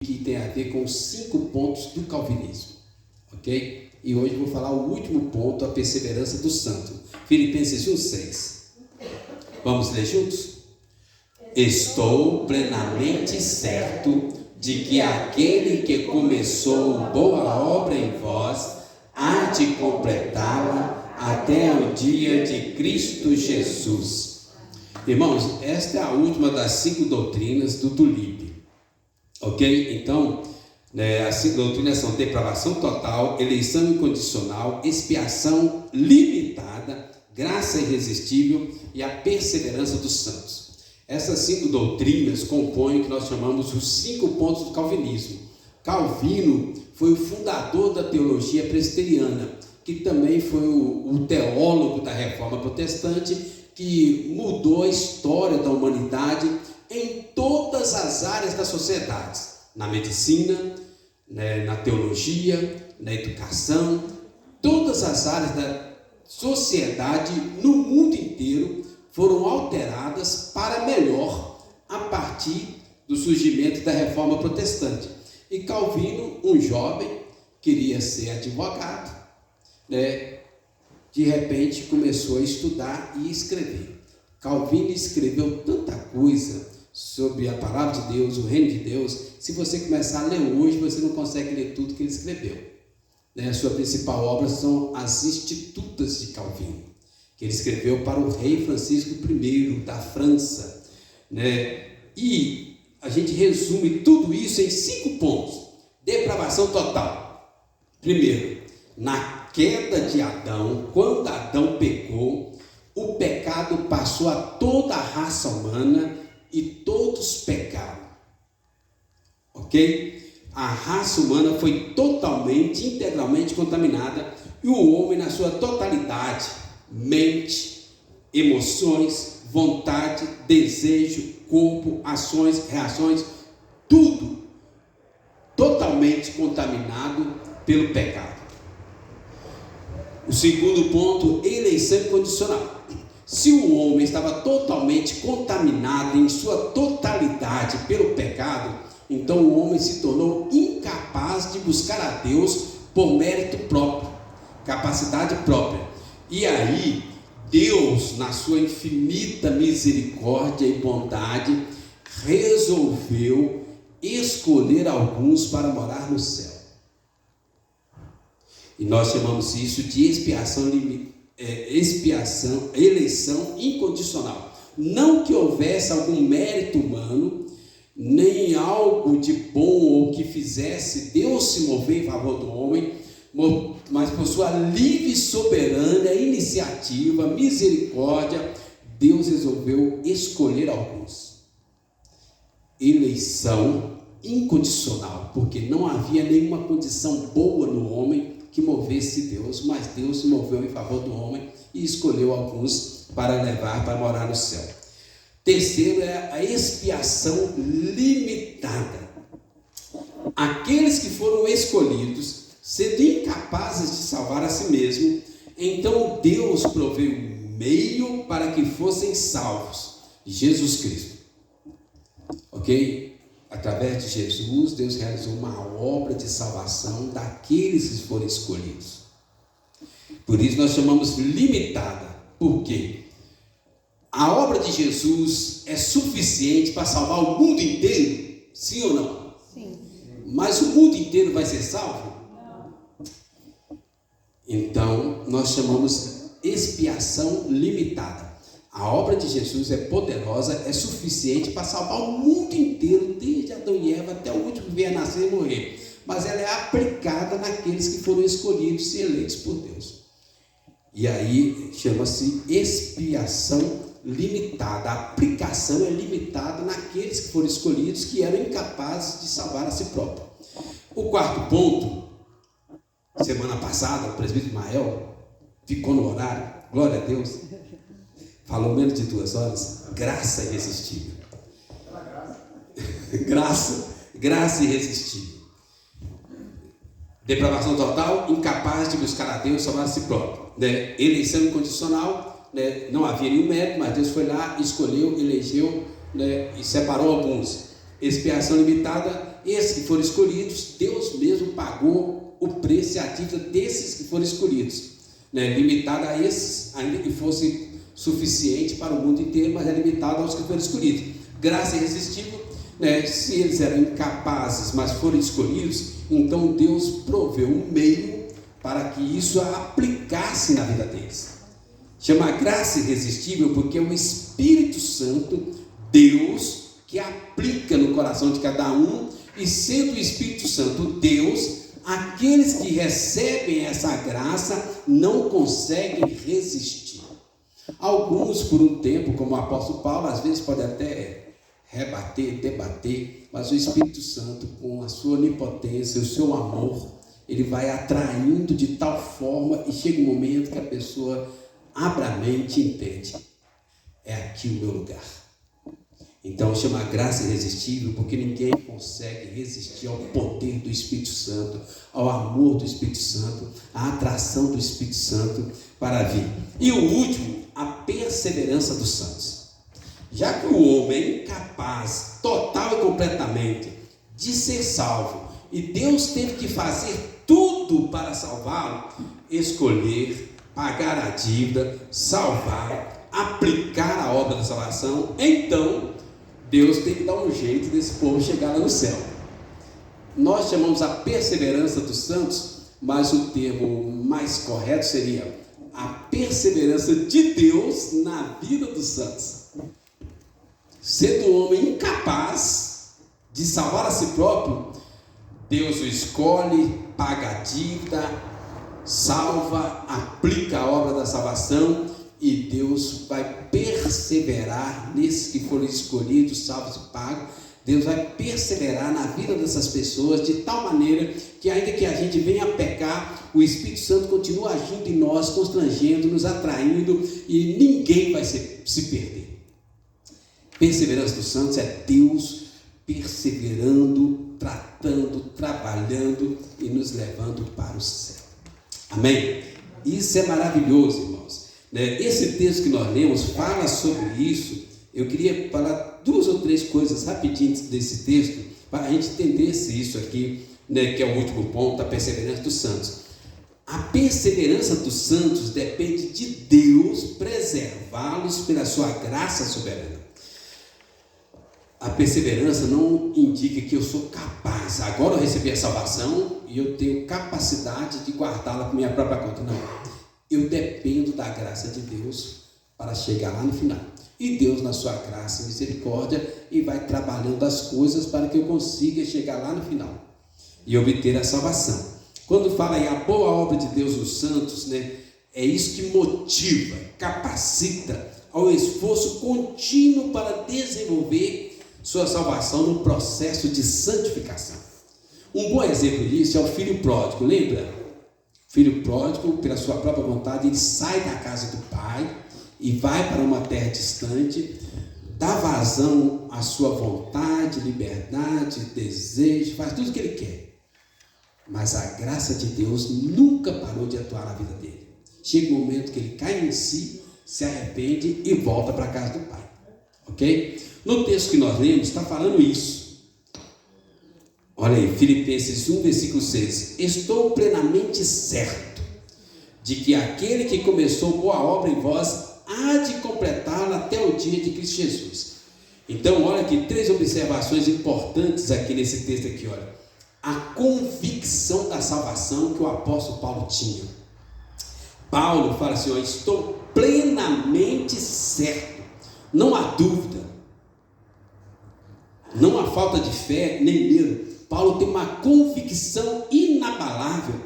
que tem a ver com os 5 pontos do calvinismo, ok? E hoje eu vou falar o último ponto, a perseverança do santo. Filipenses 1:6. Vamos ler juntos? Estou plenamente certo de que aquele que começou boa obra em vós há de completá-la até o dia de Cristo Jesus. Irmãos, esta é a última das 5 doutrinas do Tulip, ok? Então, as 5 doutrinas são depravação total, eleição incondicional, expiação limitada, graça irresistível e a perseverança dos santos. Essas 5 doutrinas compõem o que nós chamamos os 5 pontos do calvinismo. Calvino foi o fundador da teologia presbiteriana, que também foi o teólogo da reforma protestante, que mudou a história da humanidade em todas as áreas da sociedade, na medicina, na teologia, na educação, todas as áreas da sociedade no mundo inteiro foram alteradas para melhor a partir do surgimento da reforma protestante. E Calvino, um jovem, queria ser advogado, de repente começou a estudar e escrever. Calvino escreveu tanta coisa sobre a palavra de Deus, o reino de Deus. Se você começar a ler hoje, você não consegue ler tudo que ele escreveu. A sua principal obra são as Institutas de Calvino, que ele escreveu para o rei Francisco I da França. E a gente resume tudo isso em 5 pontos. Depravação total. Primeiro, na queda de Adão, quando Adão pecou, o pecado passou a toda a raça humana e todos pecaram, ok? A raça humana foi totalmente, integralmente contaminada, e o homem na sua totalidade, mente, emoções, vontade, desejo, corpo, ações, reações, tudo totalmente contaminado pelo pecado. O segundo ponto, eleição incondicional. Se o homem estava totalmente contaminado em sua totalidade pelo pecado, então o homem se tornou incapaz de buscar a Deus por mérito próprio, capacidade própria. E aí, Deus, na sua infinita misericórdia e bondade, resolveu escolher alguns para morar no céu. E nós chamamos isso de eleição incondicional. Não que houvesse algum mérito humano, nem algo de bom ou que fizesse Deus se mover em favor do homem, mas por sua livre e soberana iniciativa, misericórdia, Deus resolveu escolher alguns. Eleição incondicional, porque não havia nenhuma condição boa no homem que movesse Deus, mas Deus se moveu em favor do homem e escolheu alguns para levar para morar no céu. Terceiro é a expiação limitada. Aqueles que foram escolhidos, sendo incapazes de salvar a si mesmo, então Deus proveu um meio para que fossem salvos, Jesus Cristo. Ok? Através de Jesus, Deus realizou uma obra de salvação daqueles que foram escolhidos. Por isso nós chamamos limitada. Por quê? A obra de Jesus é suficiente para salvar o mundo inteiro? Sim ou não? Sim. Mas o mundo inteiro vai ser salvo? Não. Então, nós chamamos expiação limitada. A obra de Jesus é poderosa, é suficiente para salvar o mundo inteiro, desde Adão e Eva até o último que vier nascer e morrer. Mas ela é aplicada naqueles que foram escolhidos e eleitos por Deus. E aí chama-se expiação limitada. A aplicação é limitada naqueles que foram escolhidos, que eram incapazes de salvar a si próprios. O quarto ponto, semana passada, o presbítero Ismael ficou no horário, glória a Deus, falou menos de 2 horas, graça irresistível. Graça irresistível. Depravação total, incapaz de buscar a Deus, salvar a si próprio. Eleição incondicional, não havia nenhum mérito, mas Deus foi lá, escolheu, elegeu, e separou alguns. Expiação limitada, esses que foram escolhidos, Deus mesmo pagou o preço e a dívida desses que foram escolhidos, né? Limitada a esses, ainda que fosse suficiente para o mundo inteiro, mas é limitado aos que foram escolhidos. Graça irresistível, né? Se eles eram incapazes, mas foram escolhidos, então Deus proveu um meio para que isso aplicasse na vida deles. Chama graça irresistível porque é o Espírito Santo, Deus, que aplica no coração de cada um, e sendo o Espírito Santo Deus, aqueles que recebem essa graça não conseguem resistir. Alguns, por um tempo, como o apóstolo Paulo, às vezes podem até rebater, debater, mas o Espírito Santo, com a sua onipotência, o seu amor, ele vai atraindo de tal forma, e chega um momento que a pessoa abre a mente e entende: é aqui o meu lugar. Então chama graça irresistível, porque ninguém consegue resistir ao poder do Espírito Santo, ao amor do Espírito Santo, à atração do Espírito Santo para vir. E o último, a perseverança dos santos. Já que o homem é incapaz, total e completamente, de ser salvo, e Deus teve que fazer tudo para salvá-lo, escolher, pagar a dívida, salvar, aplicar a obra da salvação, então Deus tem que dar um jeito desse povo chegar lá no céu. Nós chamamos a perseverança dos santos, mas o termo mais correto seria a perseverança de Deus na vida dos santos. Sendo o homem incapaz de salvar a si próprio, Deus o escolhe, paga a dívida, salva, aplica a obra da salvação, e Deus vai perseverar nesses que foram escolhidos, salvos e pagos. Deus vai perseverar na vida dessas pessoas de tal maneira que, ainda que a gente venha a pecar, o Espírito Santo continua agindo em nós, constrangendo, nos atraindo, e ninguém vai se perder. Perseverança dos santos é Deus perseverando, tratando, trabalhando e nos levando para o céu. Amém? Isso é maravilhoso, irmãos. Esse texto que nós lemos fala sobre isso. Eu queria falar 2 ou 3 coisas rapidinho desse texto, para a gente entender isso aqui, que é o último ponto, a perseverança dos santos. A perseverança dos santos depende de Deus preservá-los pela sua graça soberana. A perseverança não indica que eu sou capaz, agora eu recebi a salvação e eu tenho capacidade de guardá-la por minha própria conta. Não. Eu dependo da graça de Deus para chegar lá no final. E Deus, na sua graça e misericórdia, e vai trabalhando as coisas para que eu consiga chegar lá no final e obter a salvação. Quando fala aí a boa obra de Deus nos santos, é isso que motiva, capacita ao esforço contínuo para desenvolver sua salvação no processo de santificação. Um bom exemplo disso é o filho pródigo, lembra? Filho pródigo, pela sua própria vontade, ele sai da casa do pai e vai para uma terra distante, dá vazão à sua vontade, liberdade, desejo, faz tudo o que ele quer. Mas a graça de Deus nunca parou de atuar na vida dele. Chega um momento que ele cai em si, se arrepende e volta para a casa do pai. Ok? No texto que nós lemos, está falando isso. Olha aí, Filipenses 1, versículo 6. Estou plenamente certo de que aquele que começou boa obra em vós há de completá-la até o dia de Cristo Jesus. Então, olha aqui 3 observações importantes aqui nesse texto aqui, olha. A convicção da salvação que o apóstolo Paulo tinha. Paulo fala assim, estou plenamente certo. Não há dúvida. Não há falta de fé, nem medo. Paulo tem uma convicção inabalável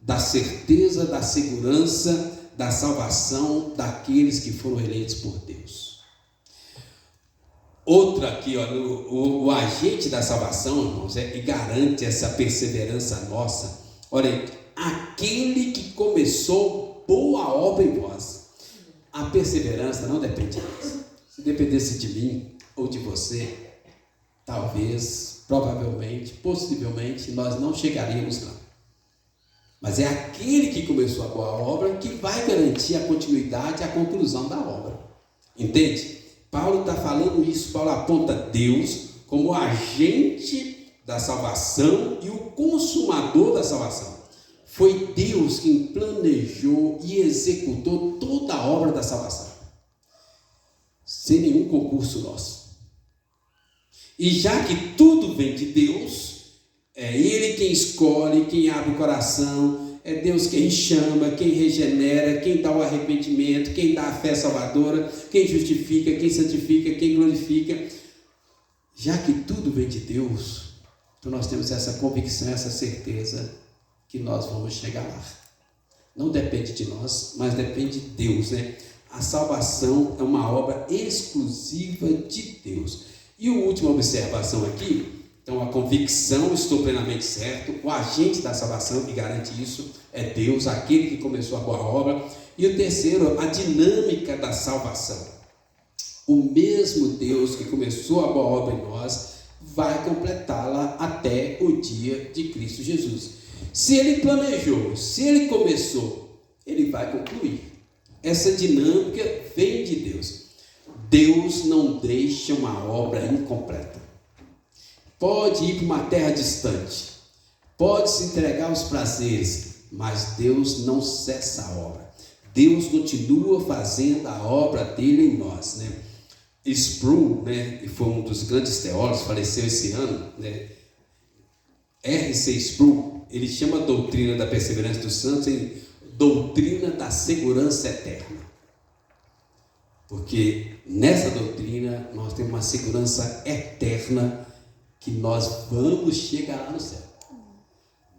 da certeza, da segurança, da salvação daqueles que foram eleitos por Deus. Outra aqui, o agente da salvação, irmãos, e garante essa perseverança nossa. Olha aí, aquele que começou boa obra em vós. A perseverança não depende de nós. Se dependesse de mim ou de você, talvez, provavelmente, possivelmente, nós não chegaríamos lá. Mas é aquele que começou a boa obra que vai garantir a continuidade e a conclusão da obra. Entende? Paulo está falando isso. Paulo aponta Deus como agente da salvação e o consumador da salvação. Foi Deus quem planejou e executou toda a obra da salvação, sem nenhum concurso nosso. E já que tudo vem de Deus, é Ele quem escolhe, quem abre o coração, é Deus quem chama, quem regenera, quem dá o arrependimento, quem dá a fé salvadora, quem justifica, quem santifica, quem glorifica. Já que tudo vem de Deus, então nós temos essa convicção, essa certeza que nós vamos chegar lá. Não depende de nós, mas depende de Deus, né? A salvação é uma obra exclusiva de Deus. E a última observação aqui, então a convicção, estou plenamente certo, o agente da salvação que garante isso é Deus, aquele que começou a boa obra. E o terceiro, a dinâmica da salvação. O mesmo Deus que começou a boa obra em nós vai completá-la até o dia de Cristo Jesus. Se Ele planejou, se Ele começou, Ele vai concluir. Essa dinâmica vem de Deus. Deus não deixa uma obra incompleta. Pode ir para uma terra distante, pode se entregar aos prazeres, mas Deus não cessa a obra. Deus continua fazendo a obra dele em nós, né? Sproul, né, foi um dos grandes teólogos, faleceu esse ano, né? R.C. Sproul, ele chama a doutrina da perseverança dos santos em doutrina da segurança eterna. Porque nessa doutrina nós temos uma segurança eterna que nós vamos chegar lá no céu.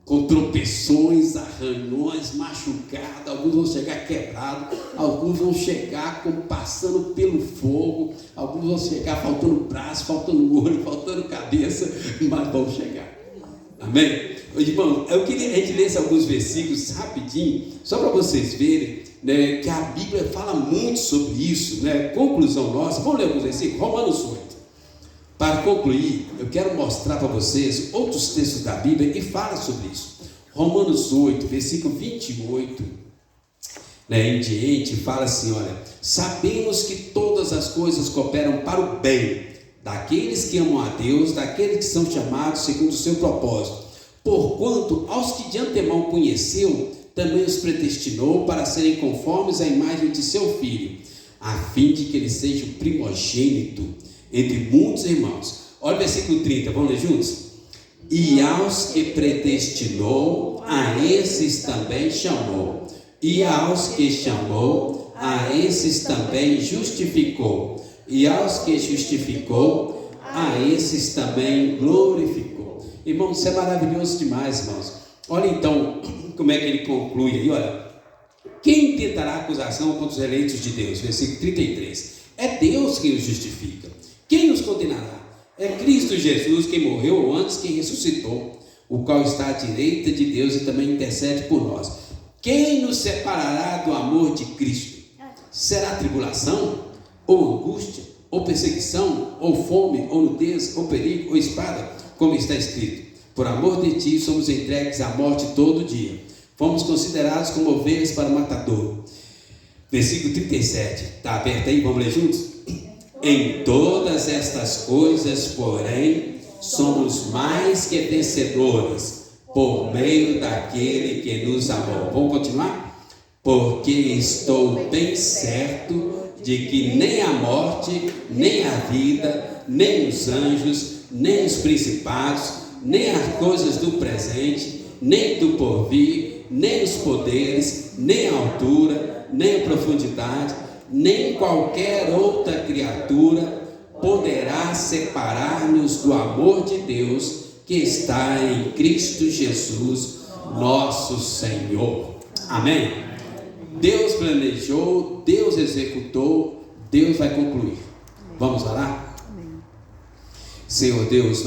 Com tropeções, arranhões, machucados, alguns vão chegar quebrados, alguns vão chegar passando pelo fogo, alguns vão chegar faltando braço, faltando olho, faltando cabeça, mas vão chegar. Amém? Irmão, eu queria que a gente lesse alguns versículos rapidinho, só para vocês verem, né, que a Bíblia fala muito sobre isso, né? Conclusão nossa, vamos ler alguns versículos? Romanos 8. Para concluir, eu quero mostrar para vocês outros textos da Bíblia e fala sobre isso. Romanos 8, versículo 28, né, em diante, fala assim, olha: sabemos que todas as coisas cooperam para o bem daqueles que amam a Deus, daqueles que são chamados segundo o seu propósito. Porquanto aos que de antemão conheceu, também os predestinou para serem conformes à imagem de seu Filho, a fim de que ele seja o primogênito entre muitos irmãos. Olha o versículo 30, vamos ler juntos? E aos que predestinou, a esses também chamou. E aos que chamou, a esses também justificou. E aos que justificou, a esses também glorificou. Irmãos, isso é maravilhoso demais, irmãos. Olha então como é que ele conclui aí, olha: quem tentará acusação contra os eleitos de Deus? Versículo 33. É Deus quem os justifica. Quem nos condenará? É Cristo Jesus, quem morreu antes, quem ressuscitou, o qual está à direita de Deus e também intercede por nós. Quem nos separará do amor de Cristo? Será tribulação, ou angústia, ou perseguição, ou fome, ou nudez, ou perigo, ou espada? Como está escrito: por amor de ti somos entregues à morte todo dia, fomos considerados como ovelhas para o matador. Versículo 37, está aberto aí, vamos ler juntos? Em todas estas coisas, porém, somos mais que vencedores, por meio daquele que nos amou. Vamos continuar? Porque estou bem certo de que nem a morte, nem a vida, nem os anjos, nem os principados, nem as coisas do presente, nem do porvir, nem os poderes, nem a altura, nem a profundidade, nem qualquer outra criatura poderá separar-nos do amor de Deus que está em Cristo Jesus, nosso Senhor. Amém? Deus planejou, Deus executou, Deus vai concluir. Vamos orar? Senhor Deus,